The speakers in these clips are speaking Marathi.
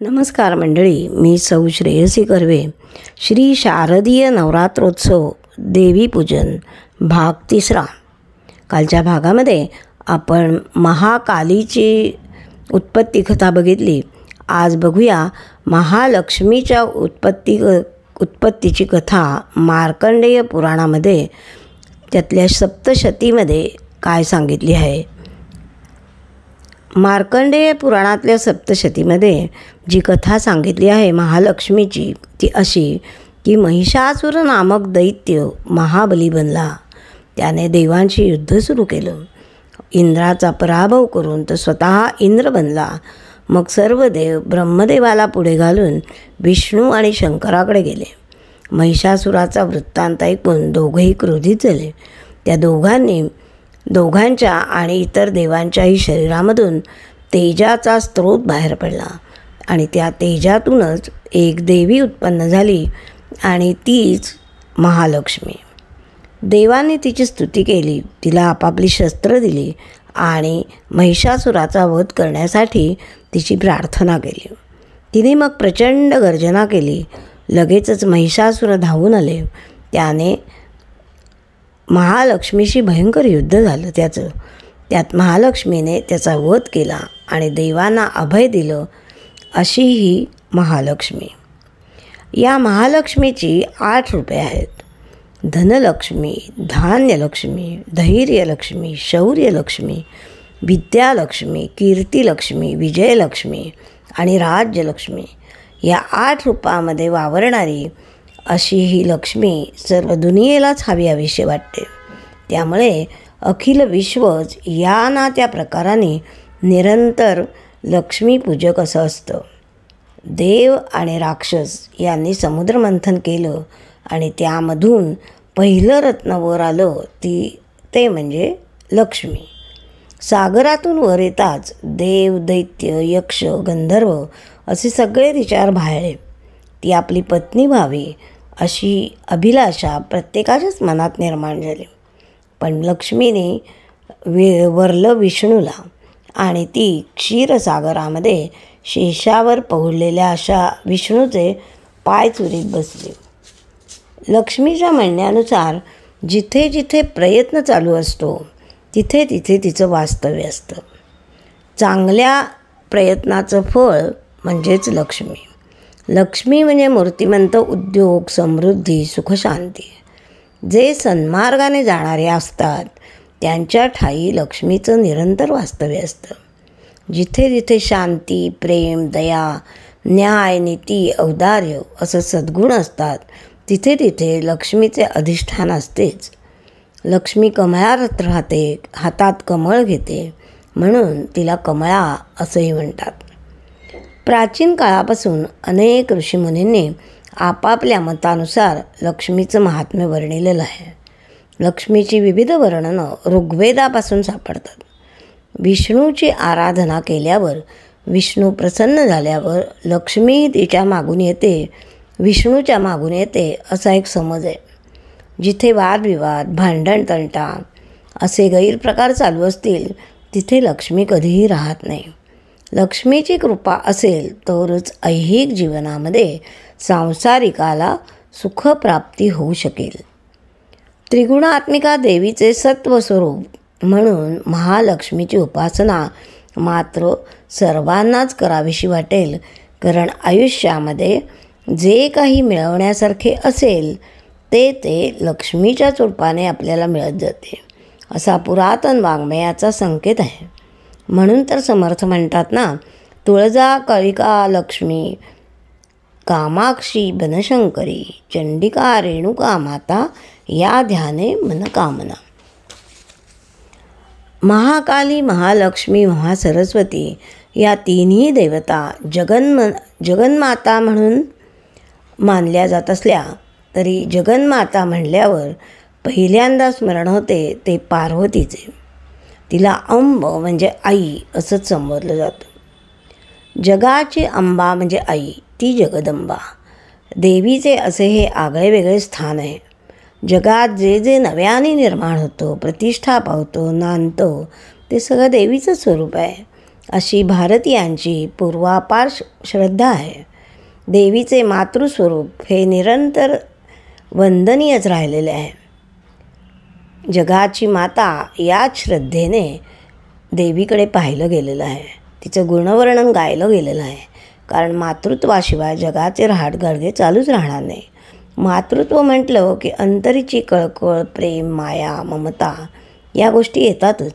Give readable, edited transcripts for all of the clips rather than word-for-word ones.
नमस्कार मंडळी, मी सौ श्रेयसी कर्वे. श्री शारदीय नवरात्रोत्सव देवी पूजन भाग 3. कालच्या भागामध्ये आपण महाकालीची उत्पत्ती कथा बघितली. आज बघूया महालक्ष्मीच्या उत्पत्तीची कथा मार्कंडेय पुराणामध्ये त्यातल्या सप्तशतीमध्ये काय सांगितली आहे. मार्कंडेय पुराणातल्या सप्तशतीमध्ये जी कथा सांगितली आहे महालक्ष्मीची ती अशी की महिषासुर नामक दैत्य महाबली बनला. त्याने देवांशी युद्ध सुरू केलं. इंद्राचा पराभव करून तो स्वतः इंद्र बनला. मग सर्व देव ब्रह्मदेवाला पुढे घालून विष्णू आणि शंकराकडे गेले. महिषासुराचा वृत्तांत ऐकून दोघेही क्रोधित झाले. त्या दोघांच्या आणि इतर देवांच्याही शरीरामधून तेजाचा स्रोत बाहेर पडला आणि त्या तेजातूनच एक देवी उत्पन्न झाली आणि तीच महालक्ष्मी. देवांनी तिची स्तुती केली, तिला आपापली शस्त्र दिली आणि महिषासुराचा वध करण्यासाठी तिची प्रार्थना केली. तिने मग प्रचंड गर्जना केली. लगेचच महिषासुर धावून आले. त्याने महालक्ष्मीशी भयंकर युद्ध झालं. त्यात महालक्ष्मीने त्याचा वध केला आणि देवांना अभय दिलं. अशी ही महालक्ष्मी. या महालक्ष्मीची 8 रूपे आहेत. धनलक्ष्मी, धान्यलक्ष्मी, धैर्यलक्ष्मी, शौर्यलक्ष्मी, विद्यालक्ष्मी, कीर्तिलक्ष्मी, विजयलक्ष्मी आणि राज्यलक्ष्मी. या 8 रूपामध्ये वावरणारी अशी ही लक्ष्मी सर्व दुनियेलाच हवीशी वाटते. त्यामुळे अखिल विश्वच या ना त्या प्रकाराने निरंतर लक्ष्मीपूजक असं असतं. देव आणि राक्षस यांनी समुद्रमंथन केलं आणि त्यामधून पहिलं रत्न वर आलं ते म्हणजे लक्ष्मी. सागरातून वर येताच देव, दैत्य, यक्ष, गंधर्व असे सगळे तिच्यावर भाळले. ती आपली पत्नी व्हावी अशी अभिलाषा प्रत्येकाच्याच मनात निर्माण झाली. पण लक्ष्मीने वरलं विष्णूला आणि ती क्षीरसागरामध्ये शेषावर पहुडलेल्या अशा विष्णूचे पाय चुरीत बसले. लक्ष्मीच्या म्हणण्यानुसार जिथे जिथे प्रयत्न चालू असतो तिथे तिथे तिचं वास्तव्य असतं. चांगल्या प्रयत्नाचं फळ म्हणजेच लक्ष्मी. लक्ष्मी म्हणजे मूर्तिमंत उद्योग, समृद्धी, सुखशांती. जे सन्मार्गाने जाणारे असतात त्यांच्या ठायी लक्ष्मीचं निरंतर वास्तव्य असतं. जिथे जिथे शांती, प्रेम, दया, न्याय, नीती, औदार्य असं सद्गुण असतात तिथे तिथे लक्ष्मीचे अधिष्ठान असतेच. लक्ष्मी कमळात राहते, हातात कमळ घेते, म्हणून तिला कमळा असंही म्हणतात. प्राचीन काळापासून अनेक ऋषीमुनींनी आपापल्या मतानुसार लक्ष्मीचं महात्म्य वर्णिलेलं आहे. लक्ष्मीची विविध वर्णनं ऋग्वेदापासून सापडतात. विष्णूची आराधना केल्यावर, विष्णू प्रसन्न झाल्यावर लक्ष्मी तिच्या मागून येते, विष्णूच्या मागून येते असा एक समज आहे. जिथे वादविवाद, भांडण तंटा असे गैरप्रकार चालू असतील तिथे लक्ष्मी कधीही राहत नाही. लक्ष्मीची कृपा असेल तरच ऐहिक जीवनामध्ये सांसारिकाला सुखप्राप्ती होऊ शकेल. त्रिगुणात्मिका देवीचे सत्वस्वरूप म्हणून महालक्ष्मीची उपासना मात्र सर्वांनाच करावीशी वाटेल. कारण आयुष्यामध्ये जे काही मिळवण्यासारखे असेल ते लक्ष्मीच्या रूपाने आपल्याला मिळत जाते असा पुरातन वाङ्मयाचा संकेत आहे. म्हणून तर समर्थ म्हणतात ना, तुळजा कळिका लक्ष्मी, कामाक्षी बनशंकरी, चंडिका रेणुका माता, या ध्याने मनकामना. महाकाली, महालक्ष्मी, महासरस्वती या तिन्ही देवता जगन्माता म्हणून मानल्या जात असल्या तरी जगन्माता म्हणल्यावर पहिल्यांदा स्मरण होते ते पार्वतीचे. तिला अंब म्हणजे आई असंच संबोधलं जातं. जगाची अंबा म्हणजे आई, ती जगदंबा. देवीचे असे हे आगळेवेगळे स्थान आहे. जगात जे जे नव्याने निर्माण होतं, प्रतिष्ठा पावतो, नांदतो ते सगळं देवीचं स्वरूप आहे. अशी भारतीयांची पूर्वापार श्रद्धा आहे. देवीचे मातृस्वरूप हे निरंतर वंदनीयच राहिलेले आहे. जगाची माता याच श्रद्धेने देवीकडे पाहिलं गेलेलं आहे. तिचं गुणवर्णन गायलं गेलेलं आहे. कारण मातृत्वाशिवाय जगाचे रहाटगाडगे चालूच राहणार नाही. मातृत्व म्हटलं की अंतरीची कळकळ, प्रेम, माया, ममता या गोष्टी येतातच.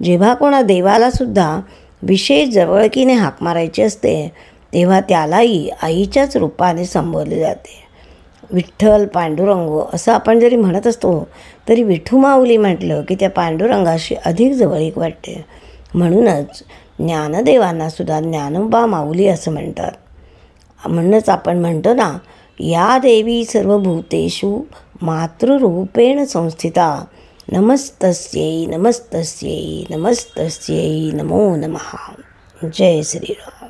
जेव्हा कोणा देवालासुद्धा विशेष जवळकीने हाक मारायची असते तेव्हा त्यालाही आईच्याच रूपाने संबोधले जाते. विठ्ठल, पांडुरंग असं आपण जरी म्हणत असतो तरी विठू माऊली म्हटलं की त्या पांडुरंगाशी अधिक जवळीक वाटते. म्हणूनच ज्ञानदेवांनासुद्धा ज्ञानोबा माऊली असं म्हणतात. म्हणूनच आपण म्हणतो ना, या देवी सर्वभूतेषु मातृरूपेण संस्थिता, नमस्तस्यै नमस्तस्यै नमस्तस्यै नमो नमः. जय श्रीराम.